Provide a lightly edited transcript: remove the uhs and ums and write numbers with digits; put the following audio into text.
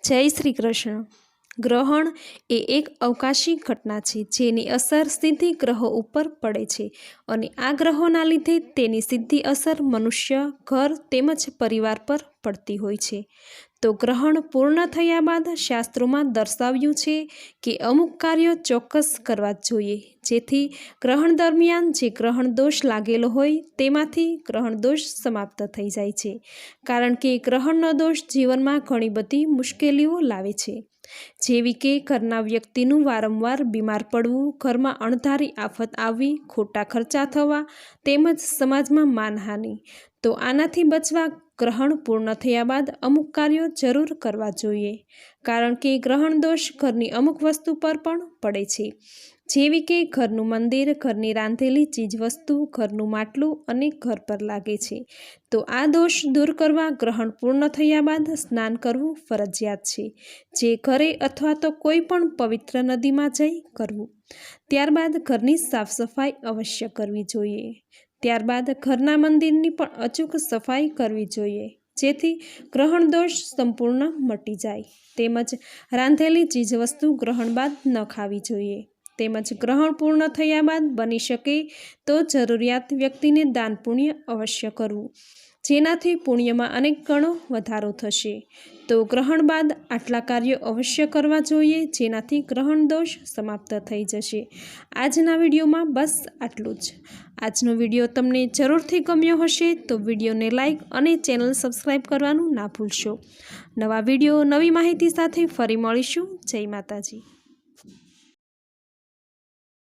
જય શ્રી કૃષ્ણ। ગ્રહણ એ એક અવકાશી ઘટના છે જેની અસર સીધી ગ્રહો ઉપર પડે છે અને આ ગ્રહોના લીધે તેની સીધી અસર મનુષ્ય, ઘર તેમજ પરિવાર પર પડતી હોય છે। તો ગ્રહણ પૂર્ણ થયા બાદ શાસ્ત્રોમાં દર્શાવ્યું છે કે અમુક કાર્યો ચોક્કસ કરવા જોઈએ જેથી ગ્રહણ દરમિયાન જે ગ્રહણ દોષ લાગેલો હોય તેમાંથી ગ્રહણ દોષ સમાપ્ત થઈ જાય છે, કારણ કે ગ્રહણનો દોષ જીવનમાં ઘણી બધી મુશ્કેલીઓ લાવે છે, જેવી કે ઘરના વ્યક્તિનું વારંવાર બીમાર પડવું, ઘરમાં અણધારી આફત આવવી, ખોટા ખર્ચા થવા તેમજ સમાજમાં માનહાનિ। તો આનાથી બચવા ગ્રહણ પૂર્ણ થયા બાદ અમુક કાર્યો જરૂર કરવા જોઈએ, કારણ કે ગ્રહણ દોષ ઘરની અમુક વસ્તુ પર પણ પડે છે, જેવી કે ઘરનું મંદિર, ઘરની રાંધેલી ચીજવસ્તુ, ઘરનું માટલું અને ઘર પર લાગે છે। તો આ દોષ દૂર કરવા ગ્રહણ પૂર્ણ થયા બાદ સ્નાન કરવું ફરજિયાત છે, જે ઘરે અથવા તો કોઈ પણ પવિત્ર નદીમાં જઈ કરવું। ત્યારબાદ ઘરની સાફ સફાઈ અવશ્ય કરવી જોઈએ। ત્યારબાદ ઘરના મંદિરની પણ અચૂક સફાઈ કરવી જોઈએ, જેથી ગ્રહણ દોષ સંપૂર્ણ મટી જાય। તેમજ રાંધેલી ચીજવસ્તુ ગ્રહણ બાદ ન ખાવી જોઈએ। તેમજ ગ્રહણ પૂર્ણ થયા બાદ બની શકે તો જરૂરિયાત વ્યક્તિને દાન પુણ્ય અવશ્ય કરવું, જેનાથી પુણ્યમાં અનેક ગણો વધારો થશે। તો ગ્રહણ બાદ આટલા કાર્યો અવશ્ય કરવા જોઈએ, જેનાથી ગ્રહણ દોષ સમાપ્ત થઈ જશે। આજના વિડીયોમાં બસ આટલું જ। આજનો વિડીયો તમને જરૂરથી ગમ્યો હશે તો વિડીયોને લાઇક અને ચેનલ સબસ્ક્રાઈબ કરવાનું ના ભૂલશો। નવા વિડીયો, નવી માહિતી સાથે ફરી મળીશું। જય માતાજી।